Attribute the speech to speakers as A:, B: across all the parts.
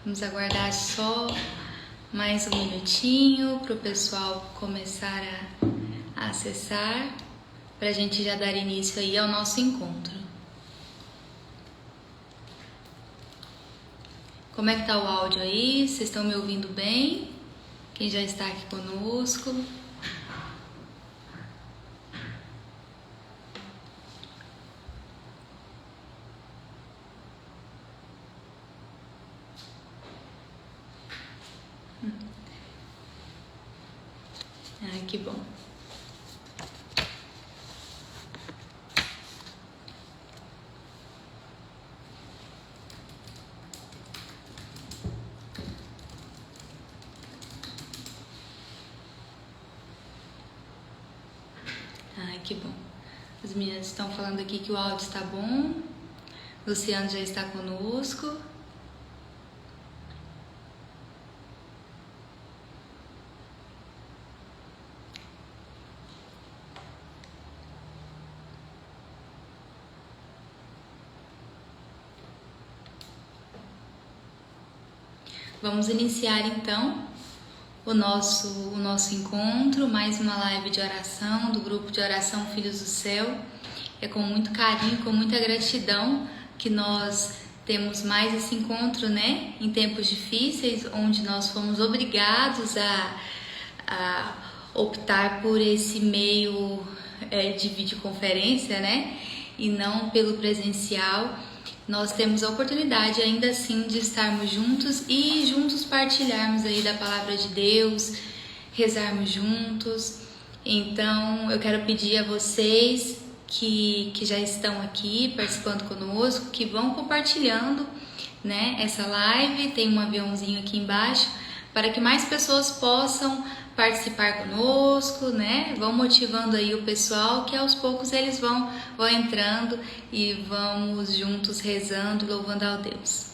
A: Vamos aguardar só mais um minutinho para o pessoal começar a acessar, para a gente já dar início aí ao nosso encontro. Como é que tá o áudio aí? Vocês estão me ouvindo bem? Quem já está aqui conosco? Ai, que bom. Ai, que bom. As meninas estão falando aqui que o áudio está bom. Luciano já está conosco. Vamos iniciar então o nosso encontro, mais uma live de oração do grupo de oração Filhos do Céu. É com muito carinho, com muita gratidão que nós temos mais esse encontro, né? Em tempos difíceis, onde nós fomos obrigados a optar por esse meio de videoconferência, né? E não pelo presencial. Nós temos a oportunidade ainda assim de estarmos juntos e juntos partilharmos aí da palavra de Deus, rezarmos juntos. Então eu quero pedir a vocês que já estão aqui participando conosco, que vão compartilhando, né, essa live. Tem um aviãozinho aqui embaixo para que mais pessoas possam participar conosco, né? Vão motivando aí o pessoal, que aos poucos eles vão entrando e vamos juntos rezando e louvando ao Deus.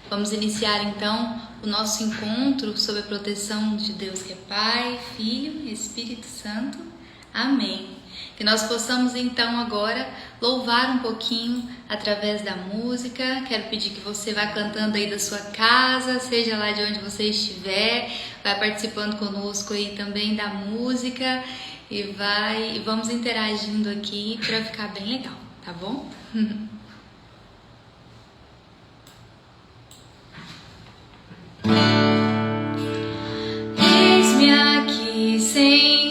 A: Vamos iniciar então o nosso encontro sob a proteção de Deus que é Pai, Filho e Espírito Santo. Amém. Que nós possamos então agora louvar um pouquinho através da música. Quero pedir que você vá cantando aí da sua casa, seja lá de onde você estiver, vai participando conosco aí também da música e vamos interagindo aqui para ficar bem legal, tá bom? Eis-me aqui, Senhor.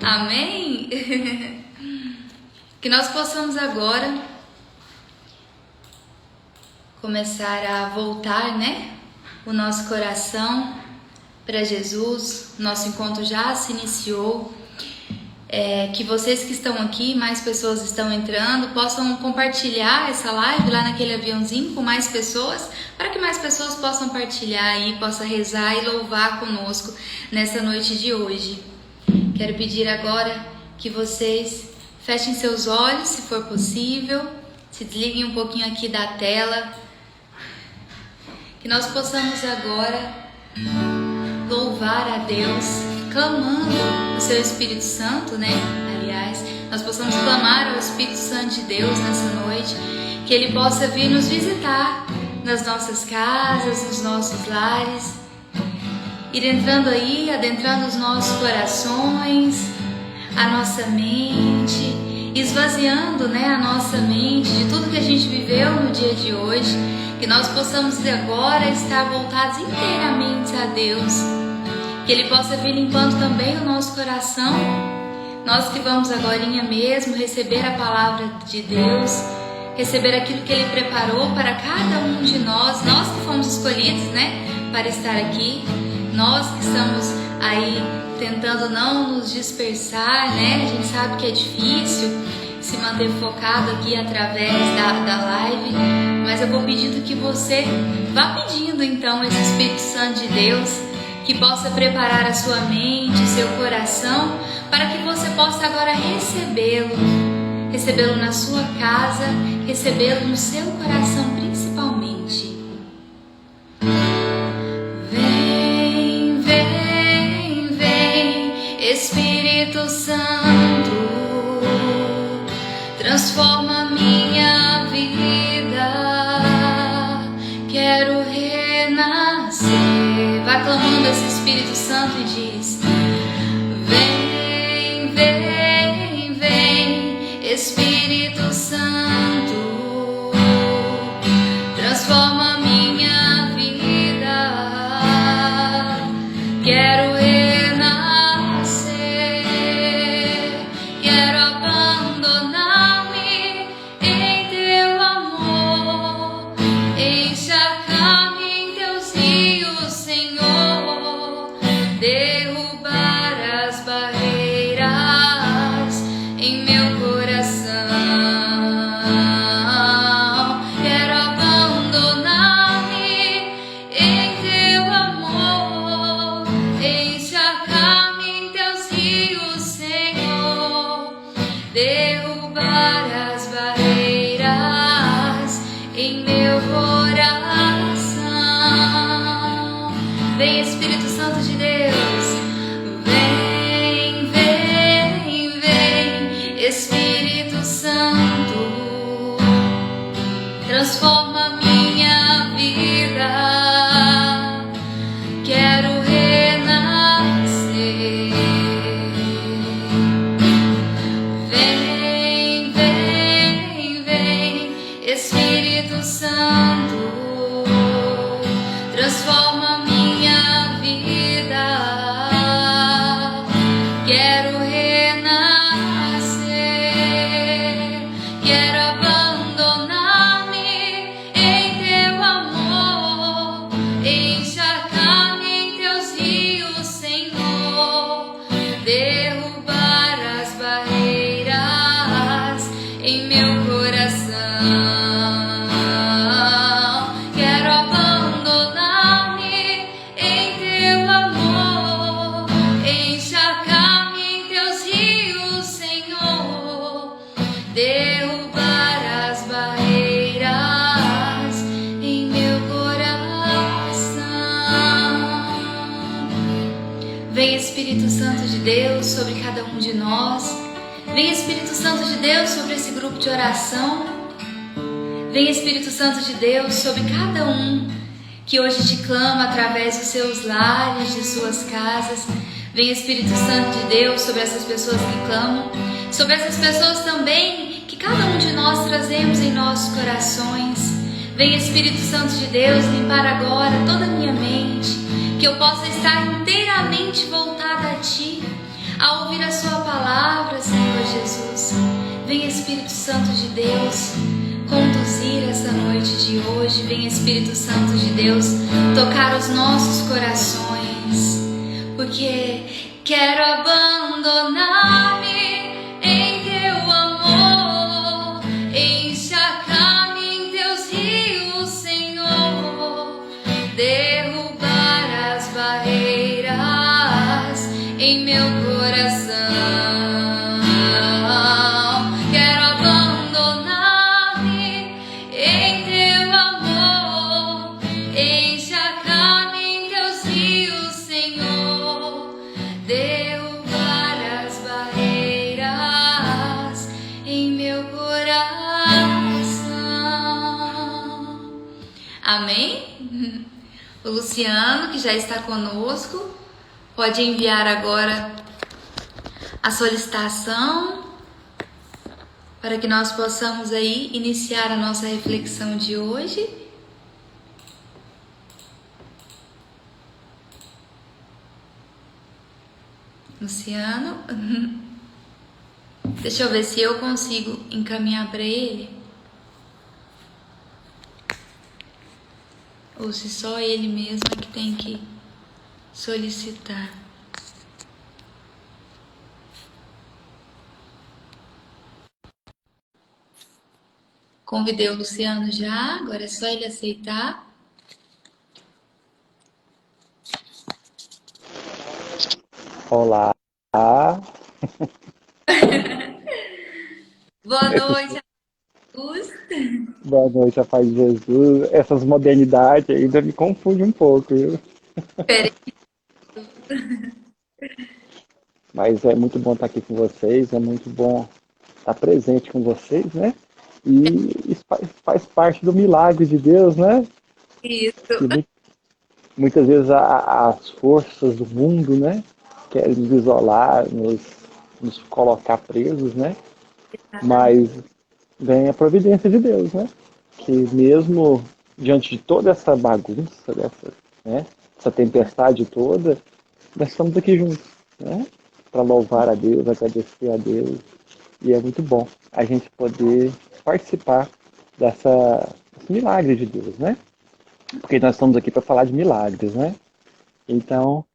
A: Amém? Que nós possamos agora começar a voltar, né, o nosso coração para Jesus. Nosso encontro já se iniciou que vocês que estão aqui, mais pessoas estão entrando, possam compartilhar essa live lá naquele aviãozinho com mais pessoas, para que mais pessoas possam partilhar e possam rezar e louvar conosco nessa noite de hoje. Quero pedir agora que vocês fechem seus olhos, se for possível, se desliguem um pouquinho aqui da tela, que nós possamos agora louvar a Deus, clamando o seu Espírito Santo, né? Aliás, nós possamos clamar ao Espírito Santo de Deus nessa noite, que Ele possa vir nos visitar nas nossas casas, nos nossos lares, ir entrando aí, adentrando os nossos corações, a nossa mente, esvaziando, né, a nossa mente de tudo que a gente viveu no dia de hoje, que nós possamos agora estar voltados inteiramente a Deus, que Ele possa vir limpando também o nosso coração, nós que vamos agorinha mesmo receber a palavra de Deus, receber aquilo que Ele preparou para cada um de nós que fomos escolhidos, né, para estar aqui, nós que estamos aí tentando não nos dispersar, né, a gente sabe que é difícil se manter focado aqui através da live, mas eu vou pedindo que você vá pedindo então esse Espírito Santo de Deus, que possa preparar a sua mente, seu coração, para que você possa agora recebê-lo na sua casa, recebê-lo no seu coração principalmente. Vem, vem, vem, Espírito Santo, transforma minha vida, quero renascer. Vai clamando esse Espírito Santo e diz: vem, vem, vem, Espírito Santo, transforma minha vida, quero renascer, quero abandonar-me em teu amor, encharcar-me em teus rios, Senhor, derrubar as barreiras em meu coração, quero abandonar-me em teu amor, encharcar-me em teus rios, Senhor, derrubar as barreiras em meu coração. Vem, Espírito Santo de Deus, vem, vem, vem, Espírito Santo, transforma minha vida, quero renascer. Vem, vem, vem, Espírito Santo, transforma minha vida, quero renascer, quero abandonar-me em teu amor, encharcar-me em teus rios, Senhor, derrubar as barreiras em meu coração, quero abandonar-me em teu amor, encharcar-me em teus rios, Senhor, derrubar as barreiras em meu coração. Vem, Espírito Santo de Deus, sobre cada um de nós. Vem, Espírito Santo de Deus, sobre esse grupo de oração. Vem, Espírito Santo de Deus, sobre cada um que hoje te clama através dos seus lares, de suas casas. Vem, Espírito Santo de Deus, sobre essas pessoas que clamam, sobre essas pessoas também que cada um de nós trazemos em nossos corações. Vem, Espírito Santo de Deus, limpar agora toda a minha mente, que eu possa estar inteiramente voltada a Ti, a ouvir a Sua palavra, Senhor Jesus. Vem, Espírito Santo de Deus, conduzir essa noite de hoje. Vem, Espírito Santo de Deus, tocar os nossos corações, porque quero abandonar-me meu coração. Quero abandonar-me em teu amor, encharcar-me em teus rios, Senhor, derrubar as barreiras em meu coração. Amém? O Luciano, que já está conosco, pode enviar agora a solicitação para que nós possamos aí iniciar a nossa reflexão de hoje. Luciano, deixa eu ver se eu consigo encaminhar para ele. Ou se só ele mesmo é que tem que solicitar. Convidei o Luciano já, agora é só ele aceitar.
B: Olá,
A: Boa noite, Luz.
B: boa noite, a paz de Jesus. Essas modernidades ainda me confundem um pouco, viu?
A: Peraí.
B: Mas é muito bom estar aqui com vocês, é muito bom estar presente com vocês, né? E isso faz parte do milagre de Deus, né?
A: Isso.
B: Que muitas vezes as forças do mundo, né? Querem nos isolar, nos colocar presos, né? Mas
A: Exatamente.
B: vem a providência de Deus, né? Que mesmo diante de toda essa bagunça, né, essa tempestade toda, nós estamos aqui juntos, né? Para louvar a Deus, agradecer a Deus. E é muito bom a gente poder participar desse milagre de Deus, né? Porque nós estamos aqui para falar de milagres, né? Então,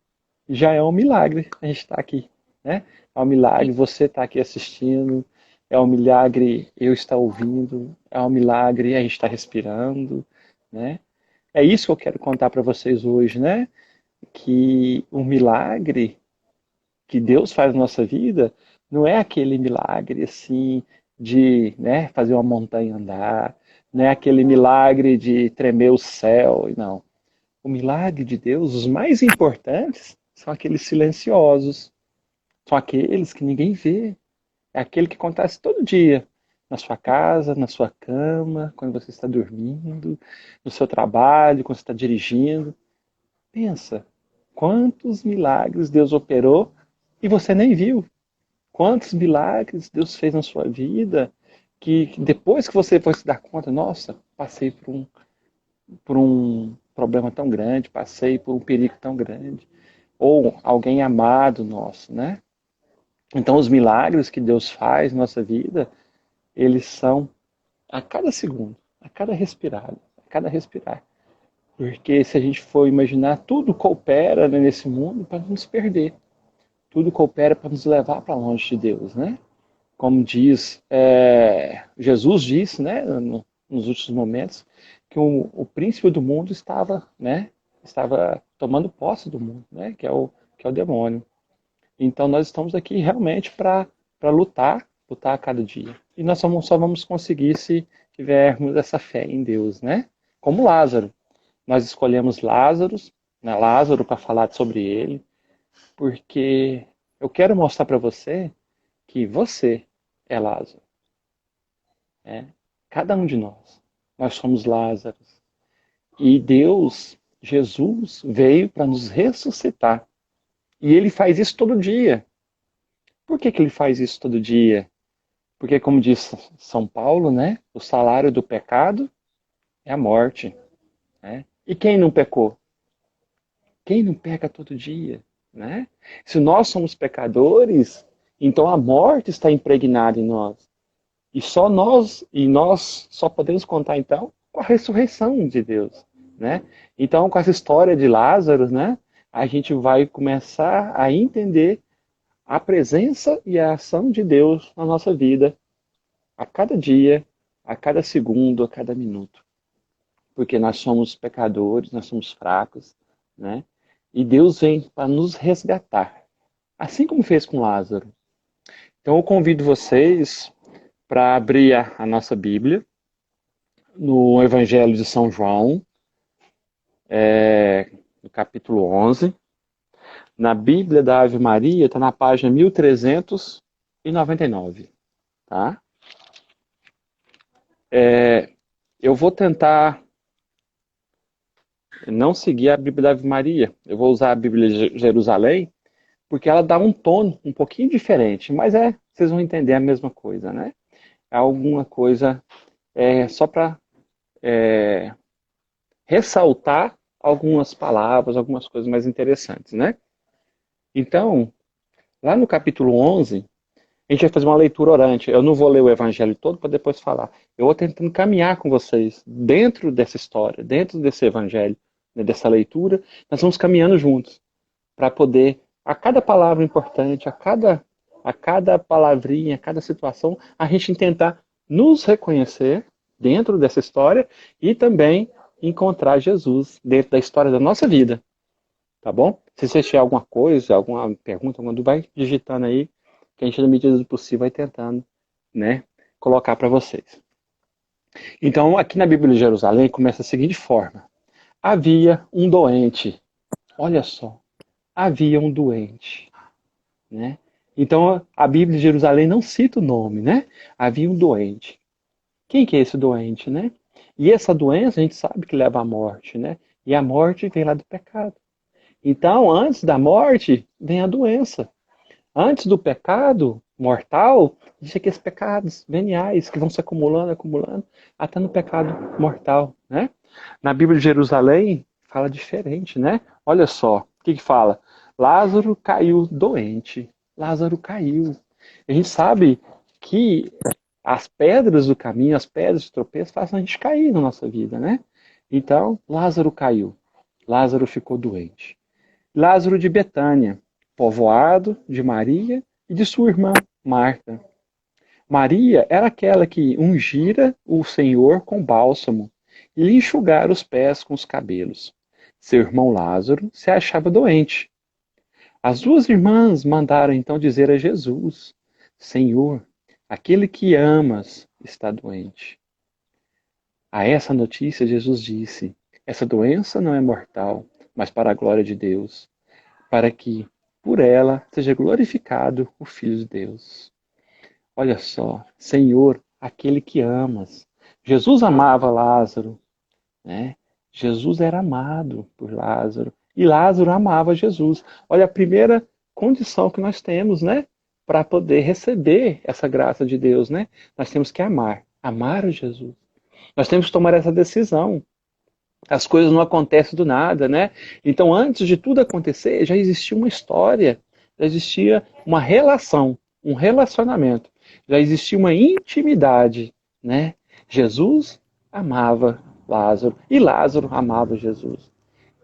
B: já é um milagre a gente estar aqui, né? É um milagre você estar aqui assistindo, é um milagre eu estar ouvindo, é um milagre a gente estar respirando, né? É isso que eu quero contar para vocês hoje, né? Que o milagre que Deus faz na nossa vida não é aquele milagre assim de, né, fazer uma montanha andar, não é aquele milagre de tremer o céu, não. O milagre de Deus, os mais importantes, são aqueles silenciosos, são aqueles que ninguém vê. É aquele que acontece todo dia, na sua casa, na sua cama, quando você está dormindo, no seu trabalho, quando você está dirigindo. Pensa, quantos milagres Deus operou e você nem viu. Quantos milagres Deus fez na sua vida que depois que você foi se dar conta, nossa, passei por um problema tão grande, passei por um perigo tão grande. Ou alguém amado nosso, né? Então, os milagres que Deus faz na nossa vida, eles são a cada segundo, a cada respirada, a cada respirar. Porque se a gente for imaginar, tudo coopera, né, nesse mundo para nos perder. Tudo coopera para nos levar para longe de Deus, né? Como diz, Jesus disse, né, nos últimos momentos, que o príncipe do mundo estava, né, estava tomando posse do mundo, né, que é o demônio. Então nós estamos aqui realmente para lutar a cada dia. E nós só vamos conseguir se tivermos essa fé em Deus, né? Como Lázaro. Nós escolhemos Lázaro, né, Lázaro para falar sobre ele, porque eu quero mostrar para você que você é Lázaro, né? Cada um de nós somos Lázaros. E Deus, Jesus, veio para nos ressuscitar. E ele faz isso todo dia. Por que ele faz isso todo dia? Porque, como diz São Paulo, né, o salário do pecado é a morte. Né? E quem não pecou? Quem não peca todo dia? Né? Se nós somos pecadores, então a morte está impregnada em nós. E nós só podemos contar, então, com a ressurreição de Deus. Né? Então, com essa história de Lázaro, né, a gente vai começar a entender a presença e a ação de Deus na nossa vida, a cada dia, a cada segundo, a cada minuto. Porque nós somos pecadores, nós somos fracos, né? E Deus vem para nos resgatar. assim como fez com Lázaro. Então eu convido vocês para abrir a nossa Bíblia no Evangelho de São João, no capítulo 11. Na Bíblia da Ave Maria, está na página 1399. Tá? Eu vou tentar não seguir a Bíblia da Ave Maria. Eu vou usar a Bíblia de Jerusalém, porque ela dá um tom um pouquinho diferente, mas vocês vão entender a mesma coisa, né? É alguma coisa só para ressaltar algumas palavras, algumas coisas mais interessantes, né? Então, lá no capítulo 11, a gente vai fazer uma leitura orante. Eu não vou ler o evangelho todo para depois falar. Eu vou tentando caminhar com vocês dentro dessa história, dentro desse evangelho, né, dessa leitura. Nós vamos caminhando juntos para poder, a cada palavra importante, a cada palavrinha, a cada situação, a gente tentar nos reconhecer dentro dessa história e também encontrar Jesus dentro da história da nossa vida. Tá bom? Se você tiver alguma coisa, alguma pergunta, alguma dúvida, vai digitando aí, que a gente, na medida do possível, vai tentando, né, colocar para vocês. Então, aqui na Bíblia de Jerusalém, começa da seguinte forma. Havia um doente. Olha só. Havia um doente. Né? Então, a Bíblia de Jerusalém não cita o nome, né? Havia um doente. Quem que é esse doente, né? E essa doença, a gente sabe que leva à morte, né? E a morte vem lá do pecado. Então, antes da morte, vem a doença. Antes do pecado mortal, existem aqueles pecados veniais que vão se acumulando, acumulando, até no pecado mortal, né? Na Bíblia de Jerusalém, fala diferente, né? Olha só, o que fala? Lázaro caiu doente. Lázaro caiu. A gente sabe que as pedras do caminho, as pedras de tropeço, fazem a gente cair na nossa vida, né? Então, Lázaro caiu. Lázaro ficou doente. Lázaro de Betânia, povoado de Maria e de sua irmã Marta. Maria era aquela que ungira o Senhor com bálsamo e lhe enxugara os pés com os cabelos. Seu irmão Lázaro se achava doente. As duas irmãs mandaram então dizer a Jesus: Senhor, aquele que amas está doente. A essa notícia Jesus disse: essa doença não é mortal, mas para a glória de Deus, para que por ela seja glorificado o Filho de Deus. Olha só, Senhor, aquele que amas. Jesus amava Lázaro, né? Jesus era amado por Lázaro e Lázaro amava Jesus. Olha a primeira condição que nós temos, né, para poder receber essa graça de Deus, né? Nós temos que amar o Jesus. Nós temos que tomar essa decisão. As coisas não acontecem do nada, né? Então, antes de tudo acontecer, já existia uma história, já existia uma relação, um relacionamento, já existia uma intimidade, né? Jesus amava Lázaro e Lázaro amava Jesus.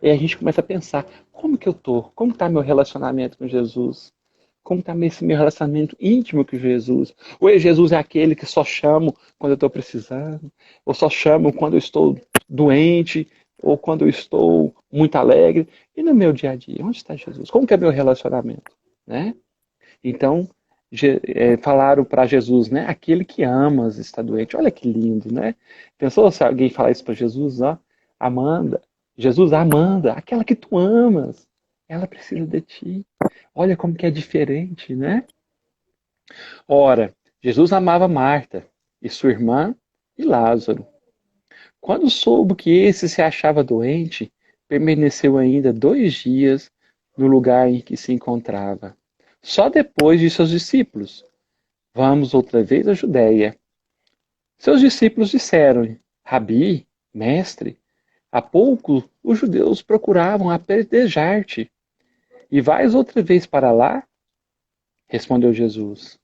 B: E a gente começa a pensar, como que eu tô? Como está meu relacionamento com Jesus? Como está esse meu relacionamento íntimo com Jesus? Ou Jesus é aquele que só chamo quando eu estou precisando? Ou só chamo quando eu estou doente? Ou quando eu estou muito alegre? E no meu dia a dia, onde está Jesus? Como que é meu relacionamento? Né? Então, falaram para Jesus, né? Aquele que amas está doente. Olha que lindo, né? Pensou se alguém falar isso para Jesus? Ó, Amanda, Jesus, Amanda, aquela que tu amas, ela precisa de ti. Olha como que é diferente, né? Ora, Jesus amava Marta e sua irmã e Lázaro. Quando soube que esse se achava doente, permaneceu ainda 2 dias no lugar em que se encontrava. Só depois disse aos discípulos: Vamos outra vez à Judéia. Seus discípulos disseram: Rabi, mestre, há pouco os judeus procuravam apedrejar-te. E vais outra vez para lá? Respondeu Jesus: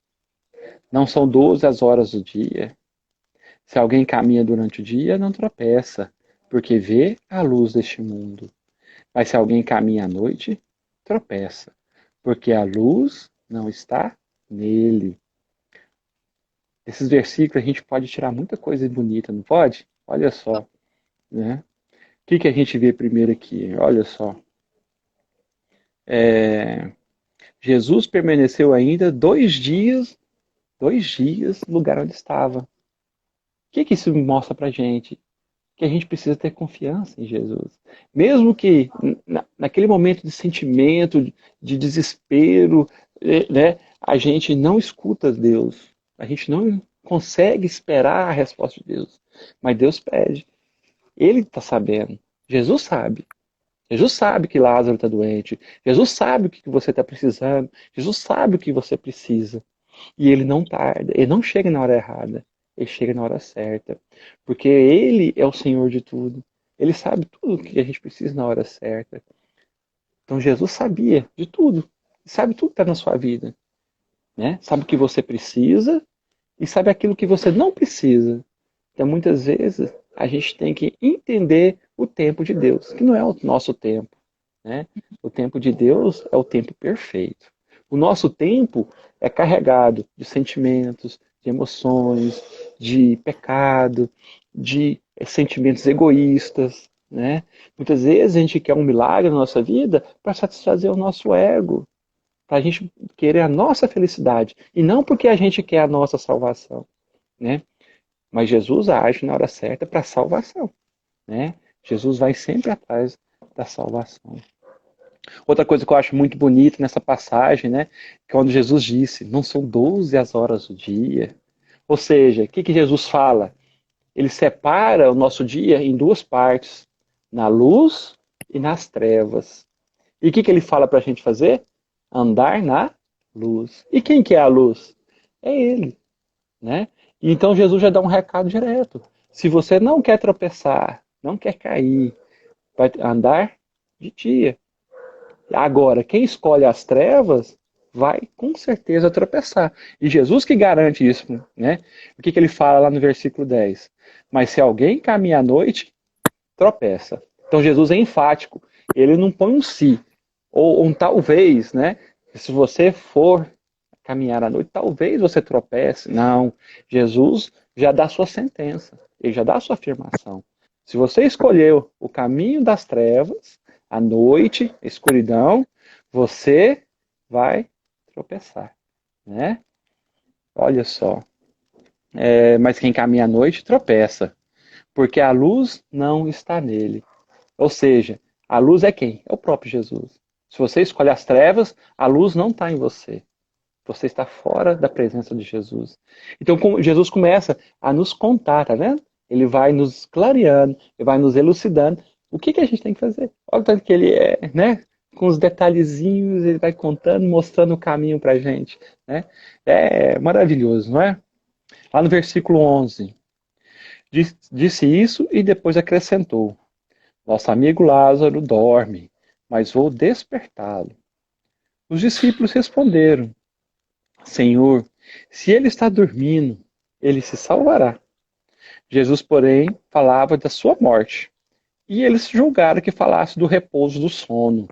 B: Não são 12 as horas do dia. Se alguém caminha durante o dia, não tropeça, porque vê a luz deste mundo. Mas se alguém caminha à noite, tropeça, porque a luz não está nele. Esses versículos a gente pode tirar muita coisa bonita, não pode? Olha só, né? O que a gente vê primeiro aqui? Olha só. Jesus permaneceu ainda 2 dias no lugar onde estava. O que isso mostra pra gente? Que a gente precisa ter confiança em Jesus. Mesmo que naquele momento de sentimento, de desespero, né, a gente não escuta Deus. A gente não consegue esperar a resposta de Deus. Mas Deus pede. Ele está sabendo. Jesus sabe. Jesus sabe que Lázaro está doente. Jesus sabe o que você está precisando. Jesus sabe o que você precisa. E ele não tarda. Ele não chega na hora errada. Ele chega na hora certa. Porque ele é o Senhor de tudo. Ele sabe tudo o que a gente precisa na hora certa. Então Jesus sabia de tudo. Sabe tudo que está na sua vida. Né? Sabe o que você precisa e sabe aquilo que você não precisa. Então muitas vezes a gente tem que entender o tempo de Deus, que não é o nosso tempo. Né? O tempo de Deus é o tempo perfeito. O nosso tempo é carregado de sentimentos, de emoções, de pecado, de sentimentos egoístas. Né? Muitas vezes a gente quer um milagre na nossa vida para satisfazer o nosso ego, para a gente querer a nossa felicidade, e não porque a gente quer a nossa salvação. Né? Mas Jesus age na hora certa para a salvação. Né? Jesus vai sempre atrás da salvação. Outra coisa que eu acho muito bonita nessa passagem, né, que é quando Jesus disse, não são 12 as horas do dia. Ou seja, o que Jesus fala? Ele separa o nosso dia em duas partes, na luz e nas trevas. E o que ele fala para a gente fazer? Andar na luz. E quem que é a luz? É ele. Né? E então Jesus já dá um recado direto. Se você não quer tropeçar, não quer cair, vai andar de dia. Agora, quem escolhe as trevas vai com certeza tropeçar. E Jesus que garante isso. Né? O que ele fala lá no versículo 10? Mas se alguém caminha à noite, tropeça. Então Jesus é enfático. Ele não põe um se, ou um talvez, né? Se você for caminhar à noite, talvez você tropece. Não, Jesus já dá a sua sentença, ele já dá a sua afirmação. Se você escolheu o caminho das trevas, a noite, a escuridão, você vai tropeçar, né? Olha só. Mas quem caminha à noite tropeça, porque a luz não está nele. Ou seja, a luz é quem? É o próprio Jesus. Se você escolhe as trevas, a luz não está em você. Você está fora da presença de Jesus. Então Jesus começa a nos contar, tá vendo? Ele vai nos clareando, ele vai nos elucidando. O que a gente tem que fazer? Olha o tanto que ele é, né? Com os detalhezinhos, ele vai contando, mostrando o caminho para a gente. Né? É maravilhoso, não é? Lá no versículo 11, disse isso e depois acrescentou: nosso amigo Lázaro dorme, mas vou despertá-lo. Os discípulos responderam: Senhor, se ele está dormindo, ele se salvará. Jesus, porém, falava da sua morte, e eles julgaram que falasse do repouso do sono.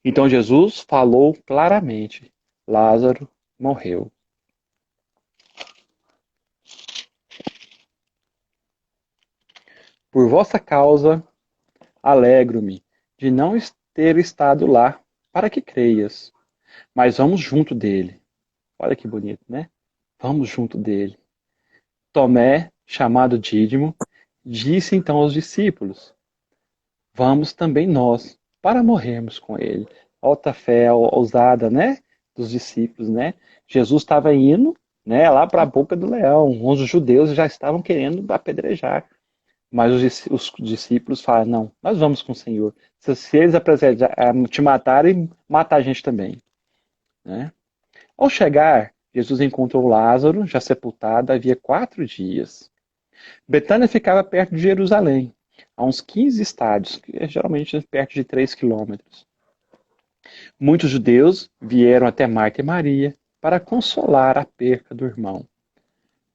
B: Então Jesus falou claramente: Lázaro morreu. Por vossa causa, alegro-me de não ter estado lá, para que creias. Mas vamos junto dele. Olha que bonito, né? Vamos junto dele. Tomé, chamado Dídimo, disse então aos discípulos: vamos também nós, para morrermos com ele. Alta fé, ousada, né? Dos discípulos, né? Jesus estava indo, né, lá para a boca do leão, onde os judeus já estavam querendo apedrejar. Mas os discípulos falam: não, nós vamos com o Senhor. Se eles te matarem, mata a gente também. Né? Ao chegar, Jesus encontrou Lázaro, já sepultado havia 4 dias. Betânia ficava perto de Jerusalém, a uns 15 estádios, que é geralmente perto de 3 quilômetros. Muitos judeus vieram até Marta e Maria para consolar a perca do irmão.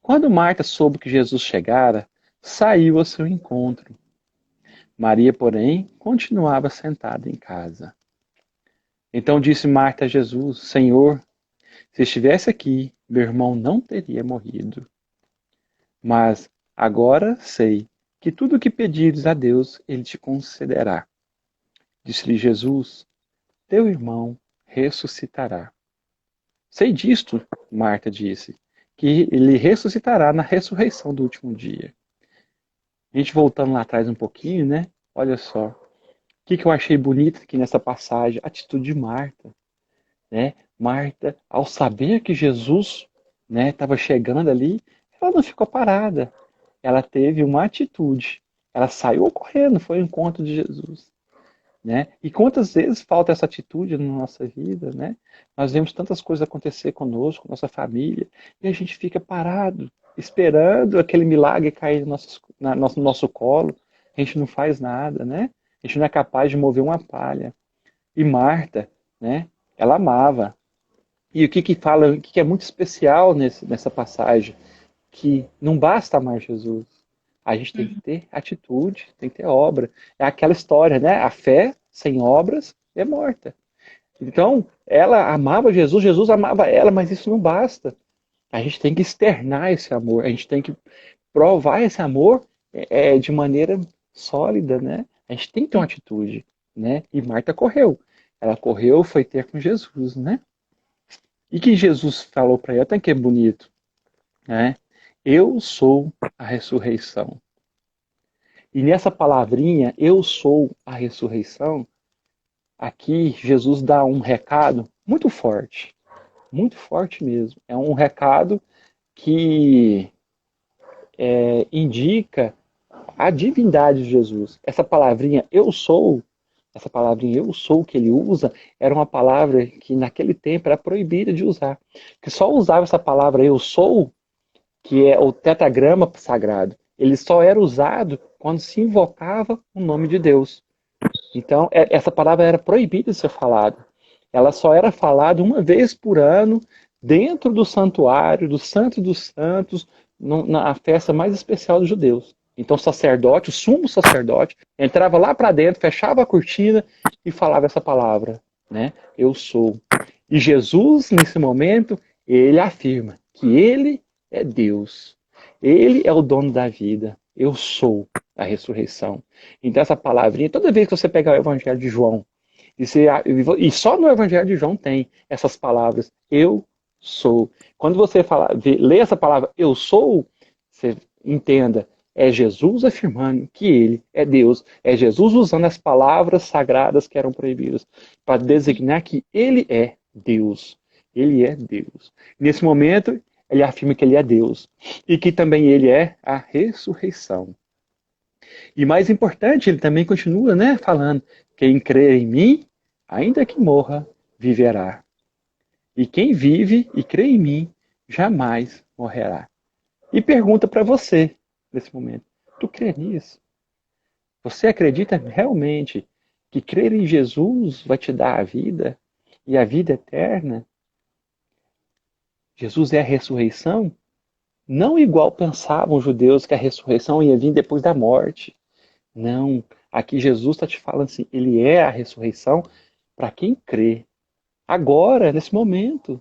B: Quando Marta soube que Jesus chegara, saiu ao seu encontro. Maria, porém, continuava sentada em casa. Então disse Marta a Jesus: Senhor, se estivesse aqui, meu irmão não teria morrido. Mas agora sei que tudo o que pedires a Deus, ele te concederá. Disse-lhe Jesus: teu irmão ressuscitará. Sei disto, Marta disse, que ele ressuscitará na ressurreição do último dia. A gente voltando lá atrás um pouquinho, né? Olha só. O que eu achei bonito aqui nessa passagem? A atitude de Marta, né? Marta, ao saber que Jesus, né, estava chegando ali, ela não ficou parada. Ela teve uma atitude. Ela saiu correndo, foi ao encontro de Jesus. Né? E quantas vezes falta essa atitude na nossa vida, né? Nós vemos tantas coisas acontecer conosco, com nossa família, e a gente fica parado, esperando aquele milagre cair no nosso colo. A gente não faz nada, né? A gente não é capaz de mover uma palha. E Marta, né? Ela amava. E o que fala, o que é muito especial nessa passagem? Que não basta amar Jesus. A gente tem que ter atitude, tem que ter obra. É aquela história, né? A fé sem obras é morta. Então, ela amava Jesus, Jesus amava ela, mas isso não basta. A gente tem que externar esse amor, a gente tem que provar esse amor de maneira sólida, né? A gente tem que ter uma atitude, né? E Marta correu. Ela correu, foi ter com Jesus, né? E que Jesus falou para ela, até que é bonito, né? Eu sou a ressurreição. E nessa palavrinha, eu sou a ressurreição, aqui Jesus dá um recado muito forte mesmo. É um recado que indica a divindade de Jesus. Essa palavrinha eu sou que ele usa, era uma palavra que naquele tempo era proibida de usar. Que só usava essa palavra eu sou, que é o tetragrama sagrado. Ele só era usado quando se invocava o nome de Deus. Então, essa palavra era proibida de ser falada. Ela só era falada uma vez por ano, dentro do santuário, do Santo dos Santos, na festa mais especial dos judeus. Então, o sacerdote, o sumo sacerdote, entrava lá para dentro, fechava a cortina e falava essa palavra, né? Eu sou. E Jesus, nesse momento, ele afirma que ele é Deus. Ele é o dono da vida. Eu sou a ressurreição. Então, essa palavrinha, toda vez que você pegar o Evangelho de João, e só no Evangelho de João tem essas palavras, eu sou. Quando você lê essa palavra, eu sou, você entenda, é Jesus afirmando que ele é Deus. É Jesus usando as palavras sagradas que eram proibidas para designar que ele é Deus. Ele é Deus. Nesse momento, ele afirma que ele é Deus. E que também ele é a ressurreição. E mais importante, ele também continua, né, falando: quem crê em mim, ainda que morra, viverá. E quem vive e crê em mim, jamais morrerá. E pergunta para você, nesse momento: tu crê nisso? Você acredita realmente que crer em Jesus vai te dar a vida e a vida eterna? Jesus é a ressurreição? Não igual pensavam os judeus que a ressurreição ia vir depois da morte. Não, aqui Jesus está te falando assim, ele é a ressurreição para quem crê. Agora, nesse momento.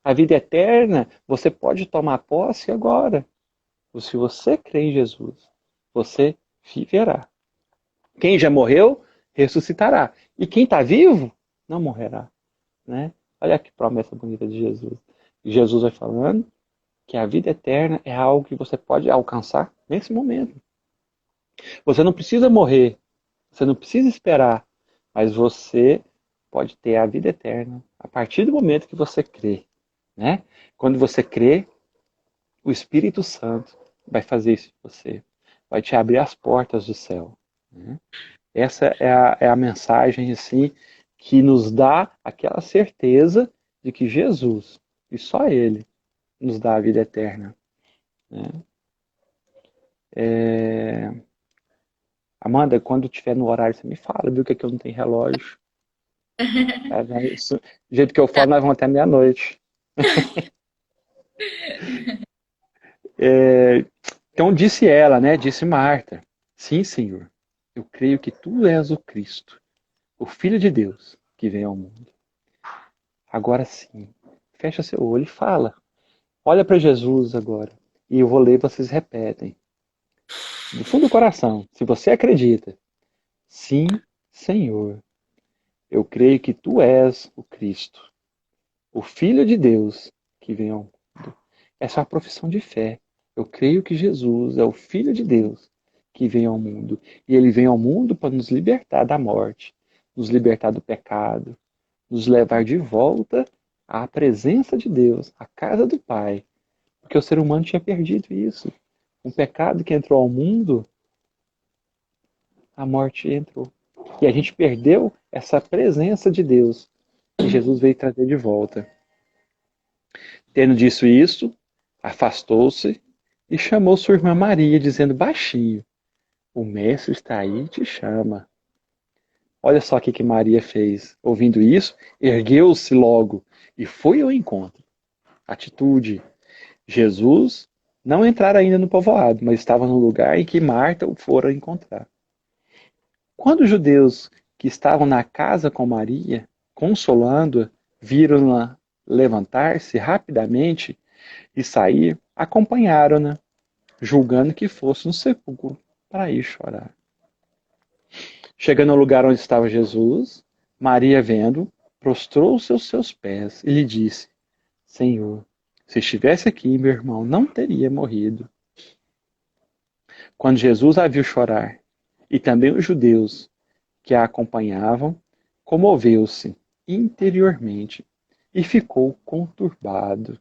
B: A vida eterna, você pode tomar posse agora. Se você crê em Jesus, você viverá. Quem já morreu, ressuscitará. E quem está vivo, não morrerá. Né? Olha que promessa bonita de Jesus. E Jesus vai falando que a vida eterna é algo que você pode alcançar nesse momento. Você não precisa morrer, você não precisa esperar, mas você pode ter a vida eterna a partir do momento que você crê. Né? Quando você crê, o Espírito Santo vai fazer isso em você. Vai te abrir as portas do céu. Né? Essa é a mensagem assim, que nos dá aquela certeza de que Jesus, e só Ele, nos dá a vida eterna. Né? Amanda, quando estiver no horário, você me fala, viu, que eu não tenho relógio. Do jeito que eu falo, nós vamos até meia-noite. Então disse ela, né? Disse Marta: sim, Senhor, eu creio que tu és o Cristo, o Filho de Deus, que vem ao mundo. Agora sim, fecha seu olho e fala. Olha para Jesus agora. E eu vou ler e vocês repetem. Do fundo do coração, se você acredita. Sim, Senhor, Eu creio que tu és o Cristo, o Filho de Deus que vem ao mundo. Essa é uma profissão de fé. Eu creio que Jesus é o Filho de Deus que vem ao mundo. E ele vem ao mundo para nos libertar da morte, nos libertar do pecado, nos levar de volta à presença de Deus, à casa do Pai. Porque o ser humano tinha perdido isso. Um pecado que entrou ao mundo, a morte entrou. E a gente perdeu essa presença de Deus que Jesus veio trazer de volta. Tendo dito isso, afastou-se e chamou sua irmã Maria, dizendo baixinho: o mestre está aí e te chama. Olha só o que Maria fez. Ouvindo isso, ergueu-se logo e foi ao encontro. Atitude. Jesus não entrara ainda no povoado, mas estava no lugar em que Marta o fora encontrar. Quando os judeus que estavam na casa com Maria, consolando-a, viram-na levantar-se rapidamente e sair, acompanharam-na, julgando que fosse no sepulcro para ir chorar. Chegando ao lugar onde estava Jesus, Maria, vendo, prostrou-se aos seus pés e lhe disse: Senhor, se estivesse aqui, meu irmão não teria morrido. Quando Jesus a viu chorar, e também os judeus que a acompanhavam, comoveu-se interiormente e ficou conturbado.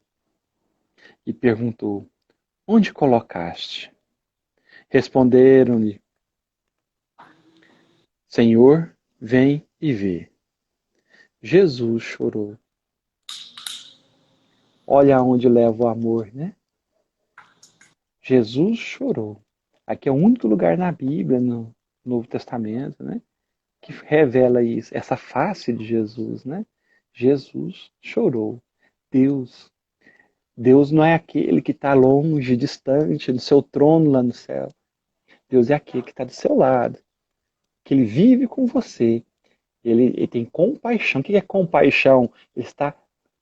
B: E perguntou: Onde colocaste? Responderam-lhe: Senhor, vem e vê. Jesus chorou. Olha aonde leva o amor, né? Jesus chorou. Aqui é o único lugar na Bíblia, no Novo Testamento, né, que revela isso, essa face de Jesus, né? Jesus chorou. Deus. Deus não é aquele que está longe, distante, no seu trono lá no céu. Deus é aquele que está do seu lado, que ele vive com você. Ele tem compaixão. O que é compaixão? Ele está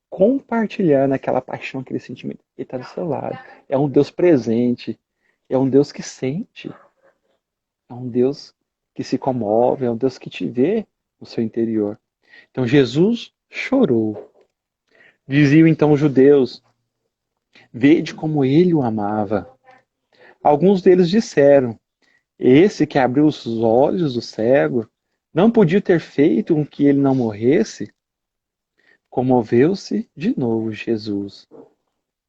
B: compartilhando aquela paixão, aquele sentimento. Ele está do seu lado. É um Deus presente. É um Deus que sente. É um Deus que se comove. É um Deus que te vê no seu interior. Então Jesus chorou. Diziam então os judeus: Vede como ele o amava. Alguns deles disseram: Esse que abriu os olhos do cego não podia ter feito com que ele não morresse? Comoveu-se de novo Jesus.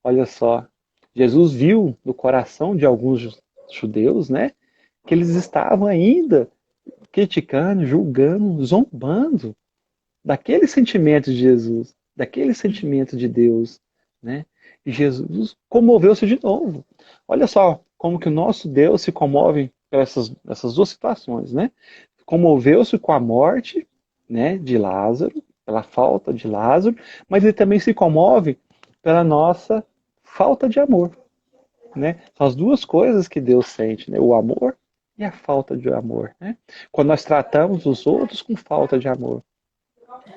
B: Olha só, Jesus viu no coração de alguns judeus, né, que eles estavam ainda criticando, julgando, zombando daquele sentimento de Jesus, daquele sentimento de Deus, né? E Jesus comoveu-se de novo. Olha só como que o nosso Deus se comove por essas duas situações, né? Comoveu-se com a morte, né, de Lázaro, pela falta de Lázaro, mas ele também se comove pela nossa falta de amor, né? São as duas coisas que Deus sente, né? O amor e a falta de amor, né? Quando nós tratamos os outros com falta de amor.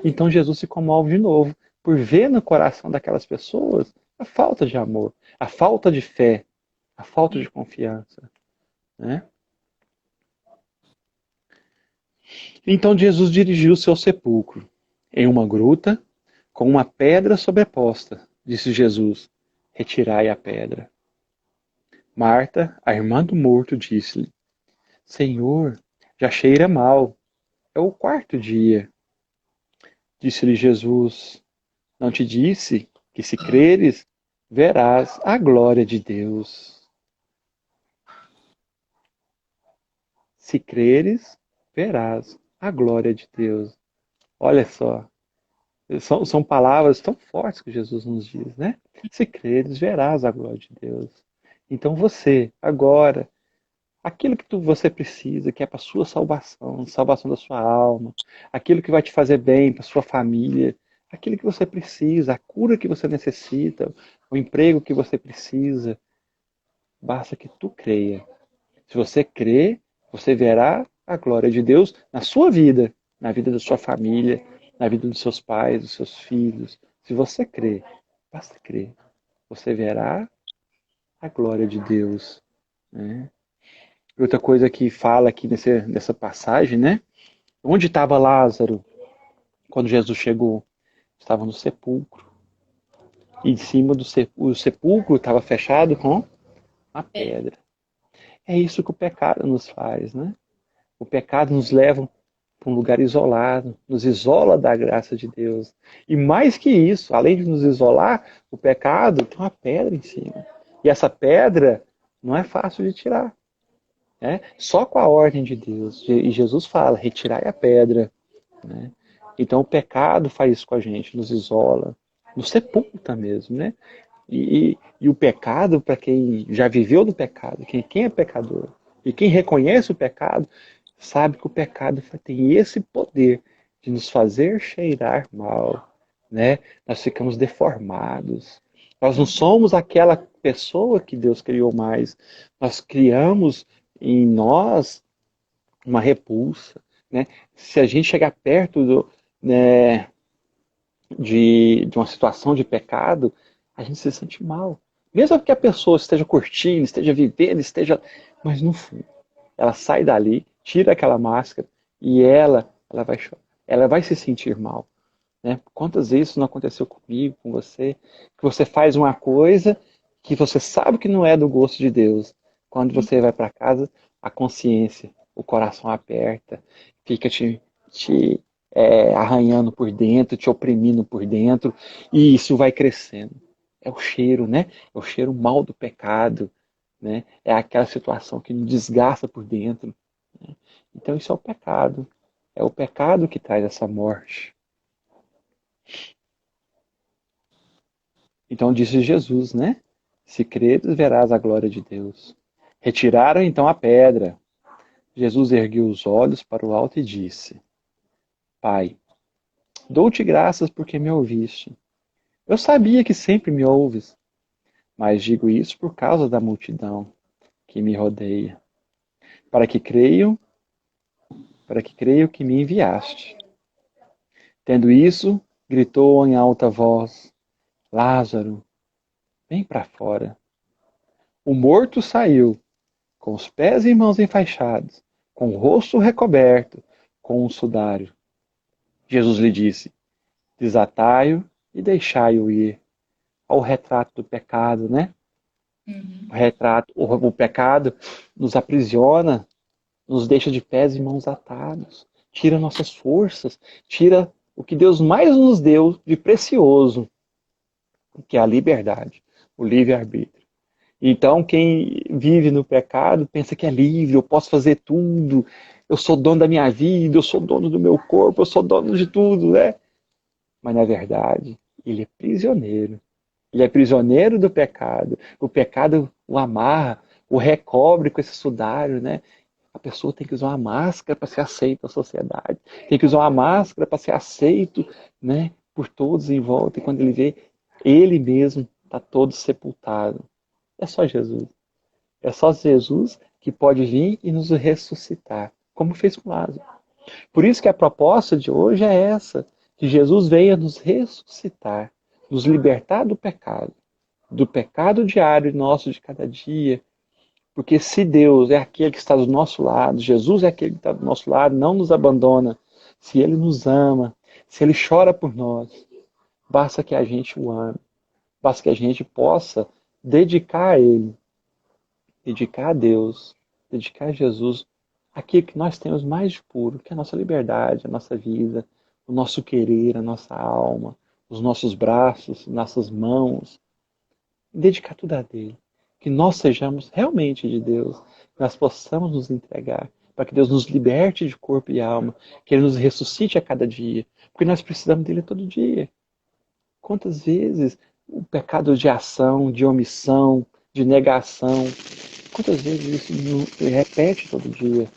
B: Então Jesus se comove de novo por ver no coração daquelas pessoas a falta de amor, a falta de fé, a falta de confiança, né? Então Jesus dirigiu-se ao sepulcro. Em uma gruta, com uma pedra sobreposta, disse Jesus: Retirai a pedra. Marta, a irmã do morto, disse-lhe: Senhor, já cheira mal. É o quarto dia. Disse-lhe Jesus: Não te disse que se creres, verás a glória de Deus. Se creres, verás a glória de Deus. Olha só, são palavras tão fortes que Jesus nos diz, né? Se creres, verás a glória de Deus. Então você, agora, aquilo que você precisa, que é para a sua salvação, salvação da sua alma, aquilo que vai te fazer bem para a sua família, aquilo que você precisa, a cura que você necessita, o emprego que você precisa, basta que tu creia. Se você crê, você verá a glória de Deus na sua vida, na vida da sua família, na vida dos seus pais, dos seus filhos. Se você crê, basta crer, você verá a glória de Deus, né? Outra coisa que fala aqui nessa passagem, né? Onde estava Lázaro? Quando Jesus chegou, estava no sepulcro. E em cima do o sepulcro estava fechado com a pedra. É isso que o pecado nos faz, né? O pecado nos leva para um lugar isolado, nos isola da graça de Deus. E mais que isso, além de nos isolar, o pecado tem uma pedra em cima. E essa pedra não é fácil de tirar. Né? Só com a ordem de Deus. E Jesus fala, retirai a pedra. Né? Então o pecado faz isso com a gente, nos isola, nos sepulta mesmo. Né? E o pecado, para quem já viveu do pecado, quem é pecador, e quem reconhece o pecado, sabe que o pecado tem esse poder de nos fazer cheirar mal, né? Nós ficamos deformados. Nós não somos aquela pessoa que Deus criou mais. Nós criamos em nós uma repulsa, né? Se a gente chegar perto né, de uma situação de pecado, a gente se sente mal. Mesmo que a pessoa esteja curtindo, esteja vivendo, esteja... Mas no fundo, ela sai dali, tira aquela máscara e ela vai chorar. Ela vai se sentir mal. Né? Quantas vezes isso não aconteceu comigo, com você? Que você faz uma coisa que você sabe que não é do gosto de Deus. Quando você vai para casa, a consciência, o coração aperta, fica te arranhando por dentro, te oprimindo por dentro, e isso vai crescendo. É o cheiro, né? É o cheiro mal do pecado, né? É aquela situação que nos desgasta por dentro. Né? Então isso é o pecado. É o pecado que traz essa morte. Então disse Jesus, né? Se creres, verás a glória de Deus. Retiraram então a pedra. Jesus ergueu os olhos para o alto e disse: Pai, dou-te graças porque me ouviste. Eu sabia que sempre me ouves, mas digo isso por causa da multidão que me rodeia, para que creiam, para que creio que me enviaste. Tendo isso, gritou em alta voz: Lázaro, vem para fora. O morto saiu, com os pés e mãos enfaixados, com o rosto recoberto, com um sudário. Jesus lhe disse: Desatai-o e deixai-o ir. Olha o retrato do pecado, né? O retrato, o pecado nos aprisiona, nos deixa de pés e mãos atados, tira nossas forças, tira o que Deus mais nos deu de precioso, que é a liberdade, o livre-arbítrio. Então, quem vive no pecado pensa que é livre, eu posso fazer tudo, eu sou dono da minha vida, eu sou dono do meu corpo, eu sou dono de tudo, né? Mas, na verdade, ele é prisioneiro. Ele é prisioneiro do pecado. O pecado o amarra, o recobre com esse sudário, né? A pessoa tem que usar uma máscara para ser aceita na sociedade. Tem que usar uma máscara para ser aceito, né, por todos em volta. E quando ele vê, ele mesmo está todo sepultado. É só Jesus. É só Jesus que pode vir e nos ressuscitar, como fez com Lázaro. Por isso que a proposta de hoje é essa, que Jesus venha nos ressuscitar, nos libertar do pecado diário nosso de cada dia. Porque se Deus é aquele que está do nosso lado, Jesus é aquele que está do nosso lado, não nos abandona, se Ele nos ama, se Ele chora por nós, basta que a gente o ame, basta que a gente possa dedicar a Ele, dedicar a Deus, dedicar a Jesus aquilo que nós temos mais de puro, que é a nossa liberdade, a nossa vida, o nosso querer, a nossa alma, os nossos braços, nossas mãos, dedicar tudo a Dele. Que nós sejamos realmente de Deus, que nós possamos nos entregar, para que Deus nos liberte de corpo e alma, que Ele nos ressuscite a cada dia, porque nós precisamos dele todo dia. Quantas vezes o pecado de ação, de omissão, de negação, quantas vezes isso se repete todo dia?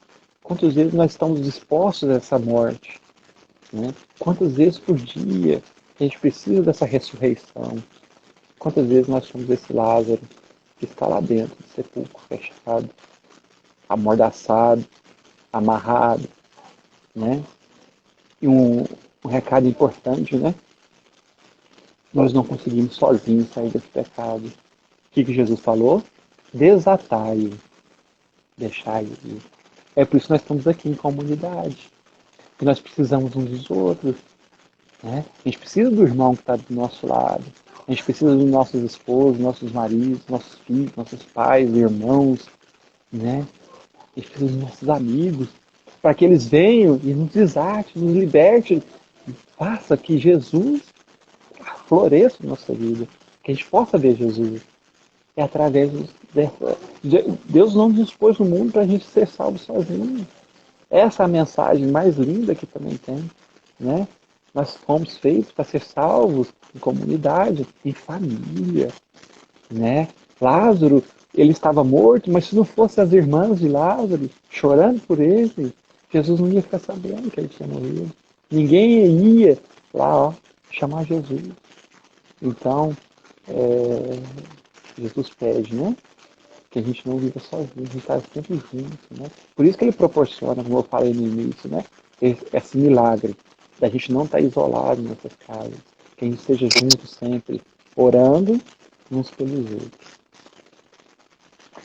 B: Quantas vezes nós estamos dispostos a essa morte? Né? Quantas vezes por dia a gente precisa dessa ressurreição? Quantas vezes nós somos esse Lázaro que está lá dentro do sepulcro fechado, amordaçado, amarrado, né? E um recado importante, né? Nós não conseguimos sozinhos sair desse pecado. O que Jesus falou? Desatai-o, deixai-o ir. É por isso que nós estamos aqui em comunidade. Que nós precisamos uns dos outros. né? A gente precisa do irmão que está do nosso lado. A gente precisa dos nossos esposos, nossos maridos, nossos filhos, nossos pais, irmãos, né? A gente precisa dos nossos amigos, para que eles venham e nos desatem, nos libertem. Faça que Jesus floresça na nossa vida, que a gente possa ver Jesus. É através dessa... Deus não nos pôs no mundo para a gente ser salvo sozinho. Essa é a mensagem mais linda que também tem, né? Nós fomos feitos para ser salvos em comunidade, em família, né? Lázaro, ele estava morto, mas se não fossem as irmãs de Lázaro chorando por ele, Jesus não ia ficar sabendo que ele tinha morrido. Ninguém ia lá, ó, chamar Jesus. Então, Jesus pede, né? Que a gente não viva sozinho, a gente está sempre junto, né? Por isso que ele proporciona, como eu falei no início, né? Esse milagre da gente não estar isolado nessas casas, que a gente esteja junto sempre, orando uns pelos outros.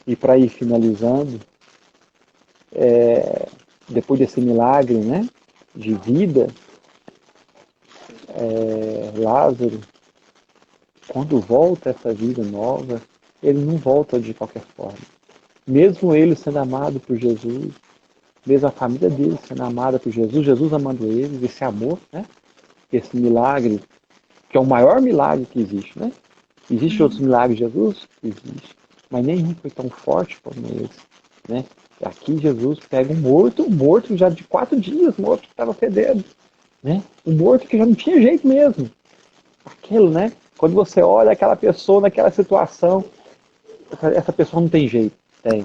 B: E para ir finalizando, depois desse milagre, né? De vida, Lázaro, quando volta essa vida nova, ele não volta de qualquer forma. Mesmo ele sendo amado por Jesus, mesmo a família dele sendo amada por Jesus, Jesus amando eles, esse amor, né? Esse milagre, que é o maior milagre que existe, né? Existem outros milagres de Jesus? Existe. Mas nenhum foi tão forte como esse, né? Aqui Jesus pega um morto já de 4 dias, morto que estava fedendo, né? Um morto que já não tinha jeito mesmo. Aquilo, né? Quando você olha aquela pessoa naquela situação, essa pessoa não tem jeito. Tem.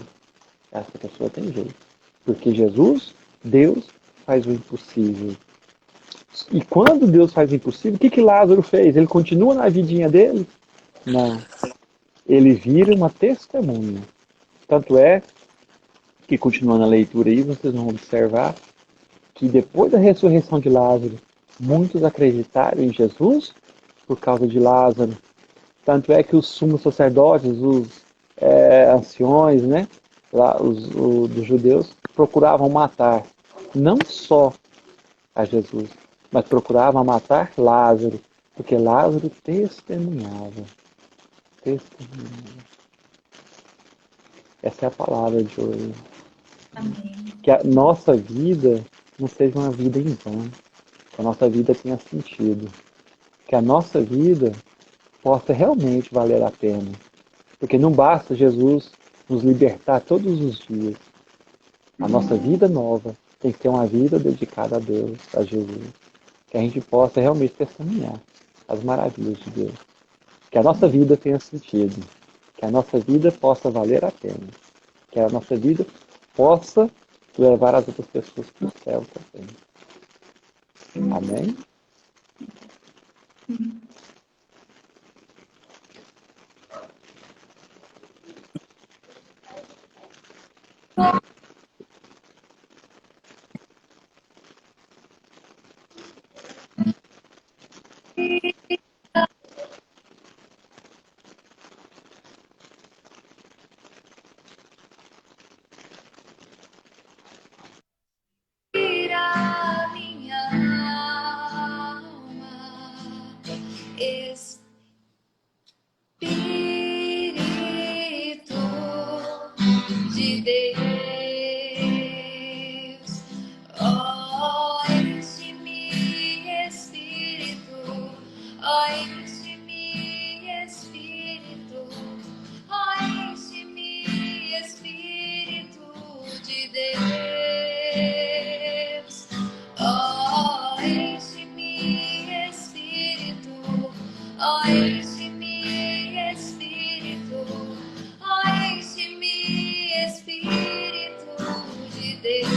B: Essa pessoa tem jeito. Porque Jesus, Deus, faz o impossível. E quando Deus faz o impossível, o que Lázaro fez? Ele continua na vidinha dele? Não. Ele vira uma testemunha. Tanto é que, continuando a leitura aí, vocês vão observar que depois da ressurreição de Lázaro, muitos acreditaram em Jesus por causa de Lázaro. Tanto é que os sumos sacerdotes, os anciões, né, lá, dos judeus, procuravam matar não só a Jesus, mas procuravam matar Lázaro, porque Lázaro testemunhava. Essa é a palavra de hoje.
A: Amém.
B: Que a nossa vida não seja uma vida em vão, que a nossa vida tenha sentido, que a nossa vida possa realmente valer a pena. Porque não basta Jesus nos libertar todos os dias. A nossa vida nova tem que ter uma vida dedicada a Deus, a Jesus. Que a gente possa realmente testemunhar as maravilhas de Deus. Que a nossa vida tenha sentido. Que a nossa vida possa valer a pena. Que a nossa vida possa levar as outras pessoas para o céu também. Amém?
A: Tira minha alma, Espírito de Deus, ó, enche-me, Espírito, ó, enche-me, Espírito, ó, enche-me, Espírito de Deus, ó, enche-me, Espírito, ó, enche-me, Espírito, ó, enche-me, Espírito de Deus.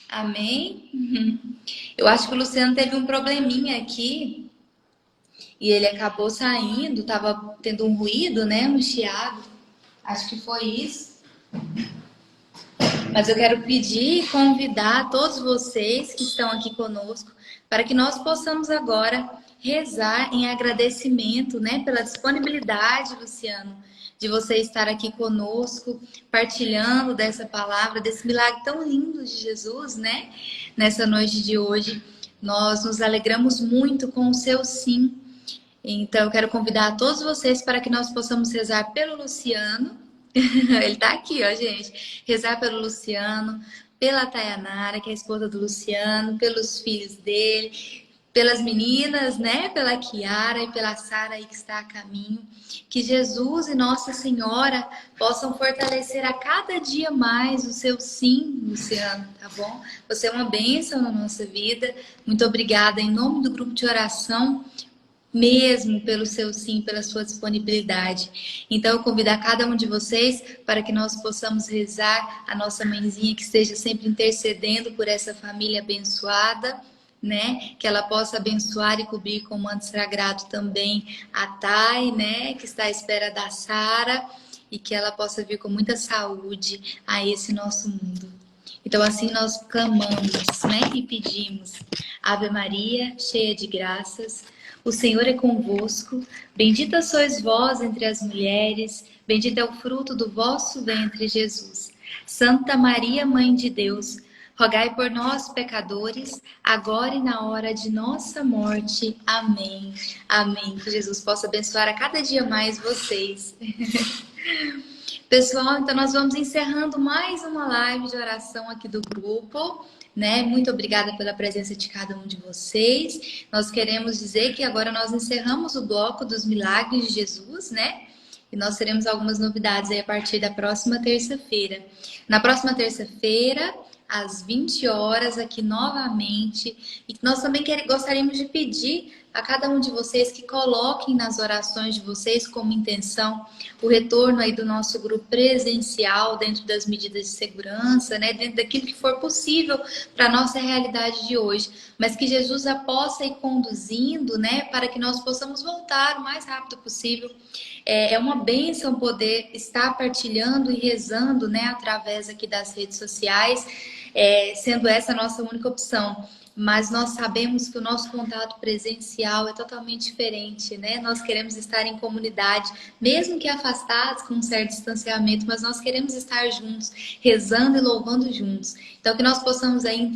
A: Amém? Eu acho que o Luciano teve um probleminha aqui e ele acabou saindo, tava tendo um ruído, né? Um chiado. Acho que foi isso. Mas eu quero pedir e convidar todos vocês que estão aqui conosco para que nós possamos agora rezar em agradecimento, né, pela disponibilidade, Luciano, de você estar aqui conosco, partilhando dessa palavra, desse milagre tão lindo de Jesus, né? Nessa noite de hoje, nós nos alegramos muito com o seu sim. Então, eu quero convidar todos vocês para que nós possamos rezar pelo Luciano. Ele tá aqui, ó, gente. Rezar pelo Luciano, pela Tayanara, que é a esposa do Luciano, pelos filhos dele, pelas meninas, né? Pela Kiara e pela Sara aí que está a caminho. Que Jesus e Nossa Senhora possam fortalecer a cada dia mais o seu sim, Luciano, tá bom? Você é uma bênção na nossa vida. Muito obrigada em nome do grupo de oração, mesmo pelo seu sim, pela sua disponibilidade. Então, eu convido a cada um de vocês para que nós possamos rezar a nossa mãezinha, que esteja sempre intercedendo por essa família abençoada, né? Que ela possa abençoar e cobrir com o manto sagrado também a Thay, né? Que está à espera da Sara, e que ela possa vir com muita saúde a esse nosso mundo. Então, assim nós clamamos, né? E pedimos: Ave Maria, cheia de graças, o Senhor é convosco, bendita sois vós entre as mulheres, bendito é o fruto do vosso ventre, Jesus. Santa Maria, Mãe de Deus, rogai por nós, pecadores, agora e na hora de nossa morte. Amém. Amém. Que Jesus possa abençoar a cada dia mais vocês. Pessoal, então nós vamos encerrando mais uma live de oração aqui do grupo, né? Muito obrigada pela presença de cada um de vocês. Nós queremos dizer que agora nós encerramos o bloco dos milagres de Jesus, né? E nós teremos algumas novidades aí a partir da próxima terça-feira. Na próxima terça-feira, às 20 horas, aqui novamente. E nós também gostaríamos de pedir a cada um de vocês que coloquem nas orações de vocês como intenção o retorno aí do nosso grupo presencial, dentro das medidas de segurança, né? Dentro daquilo que for possível para a nossa realidade de hoje. Mas que Jesus a possa ir conduzindo, né? Para que nós possamos voltar o mais rápido possível. É uma bênção poder estar partilhando e rezando, né? Através aqui das redes sociais, sendo essa a nossa única opção. Mas nós sabemos que o nosso contato presencial é totalmente diferente, né? Nós queremos estar em comunidade, mesmo que afastados, com um certo distanciamento, mas nós queremos estar juntos, rezando e louvando juntos. Então, que nós possamos aí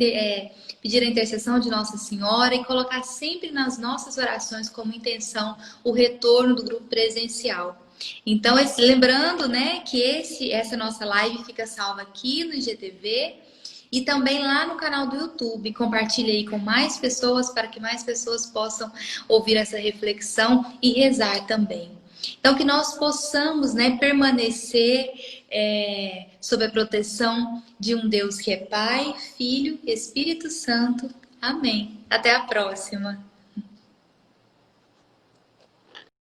A: pedir a intercessão de Nossa Senhora e colocar sempre nas nossas orações como intenção o retorno do grupo presencial. Então, lembrando, né, que essa nossa live fica salva aqui no IGTV, e também lá no canal do YouTube. Compartilhe aí com mais pessoas, para que mais pessoas possam ouvir essa reflexão e rezar também. Então, que nós possamos, né, permanecer sob a proteção de um Deus que é Pai, Filho e Espírito Santo. Amém. Até a próxima.